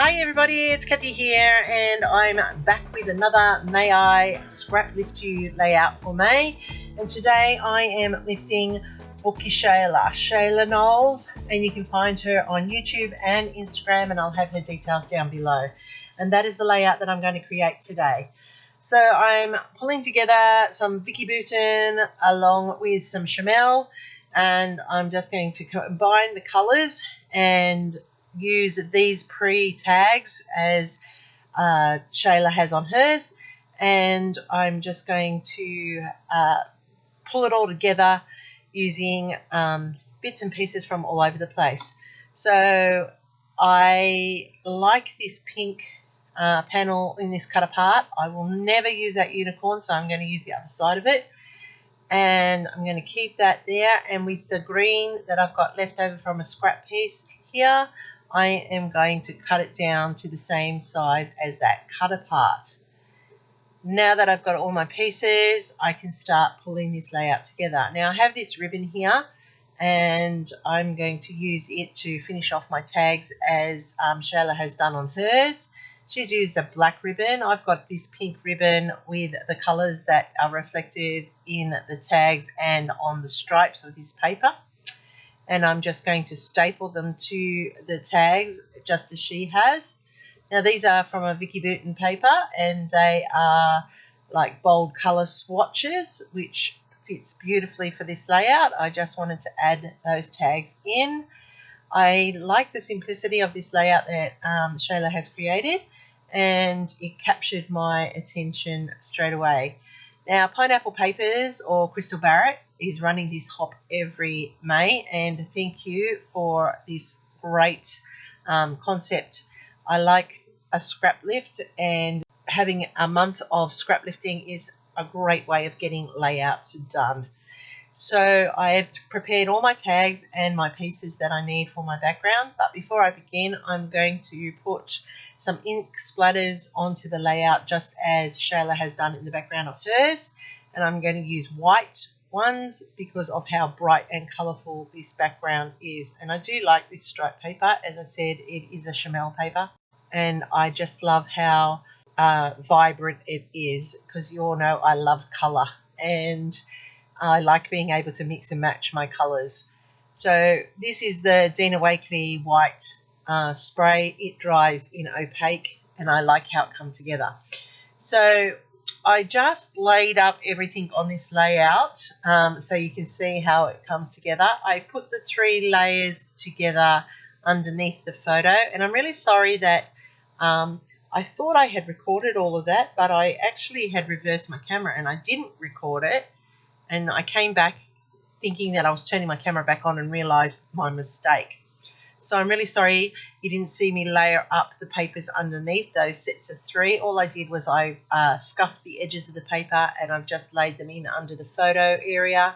Hi everybody, it's Kathy here and I'm back with another May I Scraplift You layout for May, and today I am lifting Bookie Shayla Knowles, and you can find her on YouTube and Instagram, and I'll have her details down below. And that is the layout that I'm going to create today. So I'm pulling together some Vicky Bouton along with some Chamel, and I'm just going to combine the colours and use these pre-tags as Shayla has on hers, and I'm just going to pull it all together using bits and pieces from all over the place. So I like this pink panel in this cut apart. I will never use that unicorn, so I'm going to use the other side of it, and I'm going to keep that there. And with the green that I've got left over from a scrap piece here, I am going to cut it down to the same size as that cut apart. Now that I've got all my pieces, I can start pulling this layout together. Now I have this ribbon here, and I'm going to use it to finish off my tags as Shayla has done on hers. She's used a black ribbon. I've got this pink ribbon with the colours that are reflected in the tags and on the stripes of this paper. And I'm just going to staple them to the tags just as she has. Now these are from a Vicky Bouton paper, and they are like bold colour swatches, which fits beautifully for this layout. I just wanted to add those tags in. I like the simplicity of this layout that Shayla has created, and it captured my attention straight away. Now Pineapple Papers or Crystal Barrett is running this hop every May, and thank you for this great concept. I like a scrap lift, and having a month of scrap lifting is a great way of getting layouts done. So I have prepared all my tags and my pieces that I need for my background, but before I begin, I'm going to put some ink splatters onto the layout just as Shayla has done in the background of hers, and I'm going to use white ones because of how bright and colourful this background is. And I do like this stripe paper. As I said, it is a Chamel paper, and I just love how vibrant it is, because you all know I love colour, and I like being able to mix and match my colours. So this is the Dina Wakley white spray. It dries in opaque, and I like how it comes together. So I just laid up everything on this layout so you can see how it comes together. I put the 3 layers together underneath the photo, and I'm really sorry that I thought I had recorded all of that, but I actually had reversed my camera and I didn't record it. And I came back thinking that I was turning my camera back on and realised my mistake. So I'm really sorry you didn't see me layer up the papers underneath those sets of 3. All I did was I scuffed the edges of the paper, and I've just laid them in under the photo area.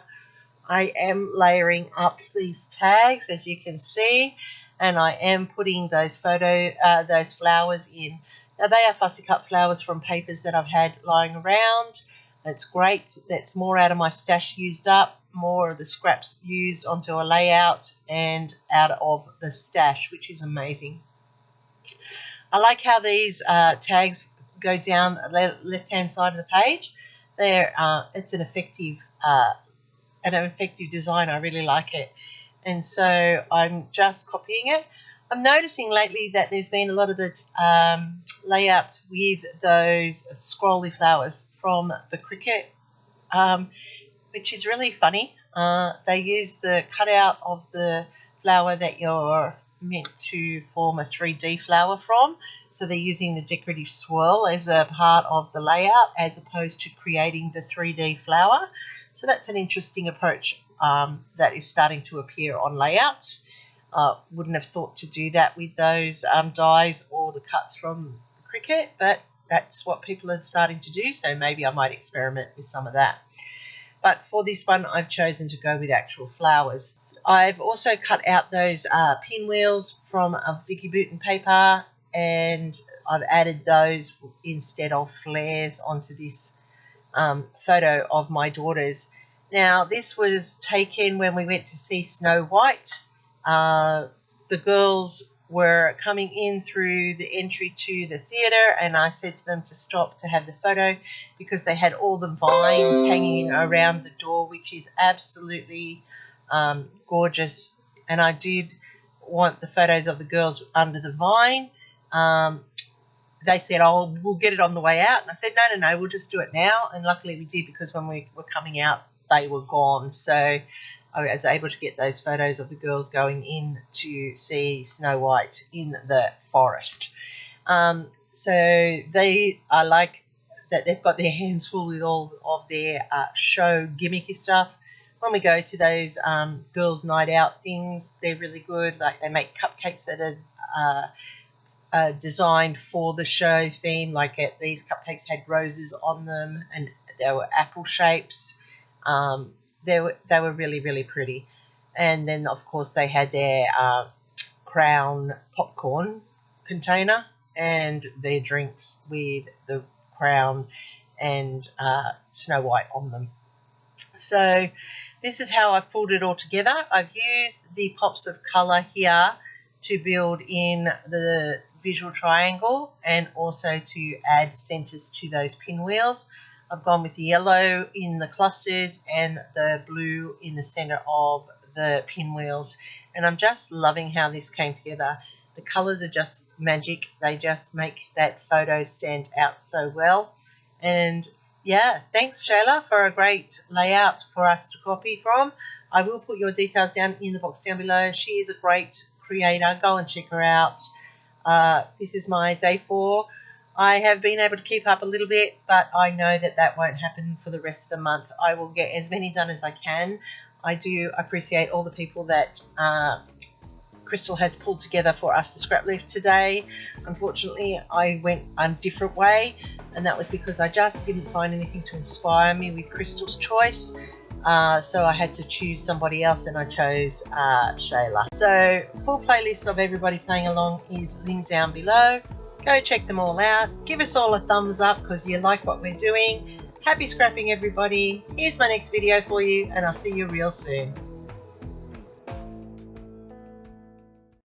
I am layering up these tags, as you can see, and I am putting those flowers in. Now they are fussy cut flowers from papers that I've had lying around. It's great. That's more out of my stash used up, more of the scraps used onto a layout and out of the stash, which is amazing. I like how these tags go down the left-hand side of the page. It's an effective design. I really like it. And so I'm just copying it. I'm noticing lately that there's been a lot of the layouts with those scrolly flowers from the cricket, which is really funny. They use the cutout of the flower that you're meant to form a 3D flower from, so they're using the decorative swirl as a part of the layout as opposed to creating the 3D flower. So that's an interesting approach that is starting to appear on layouts. Wouldn't have thought to do that with those dies or the cuts from cricket, but that's what people are starting to do, so maybe I might experiment with some of that. But for this one, I've chosen to go with actual flowers. I've also cut out those pinwheels from a Vicky Bouton paper, and I've added those instead of flares onto this photo of my daughters. Now, this was taken when we went to see Snow White. The girls were coming in through the entry to the theatre, and I said to them to stop to have the photo because they had all the vines hanging around the door, which is absolutely gorgeous. And I did want the photos of the girls under the vine. They said, oh, we'll get it on the way out. And I said, no, we'll just do it now. And luckily we did, because when we were coming out, they were gone. So I was able to get those photos of the girls going in to see Snow White in the forest. So I like that they've got their hands full with all of their show gimmicky stuff. When we go to those girls' night out things, they're really good. Like, they make cupcakes that are designed for the show theme. Like, these cupcakes had roses on them, and they were apple shapes. They were really, really pretty. And then, of course, they had their crown popcorn container and their drinks with the crown and Snow White on them. So this is how I've pulled it all together. I've used the pops of colour here to build in the visual triangle and also to add centres to those pinwheels. I've gone with the yellow in the clusters and the blue in the centre of the pinwheels, and I'm just loving how this came together. The colours are just magic. They just make that photo stand out so well. And yeah, thanks Shayla for a great layout for us to copy from. I will put your details down in the box down below. She is a great creator. Go and check her out. This is my day 4. I have been able to keep up a little bit, but I know that that won't happen for the rest of the month. I will get as many done as I can. I do appreciate all the people that Crystal has pulled together for us to Scraplift today. Unfortunately, I went a different way, and that was because I just didn't find anything to inspire me with Crystal's choice. So I had to choose somebody else, and I chose Shayla. So full playlist of everybody playing along is linked down below. Go check them all out. Give us all a thumbs up because you like what we're doing. Happy scrapping, everybody. Here's my next video for you, and I'll see you real soon.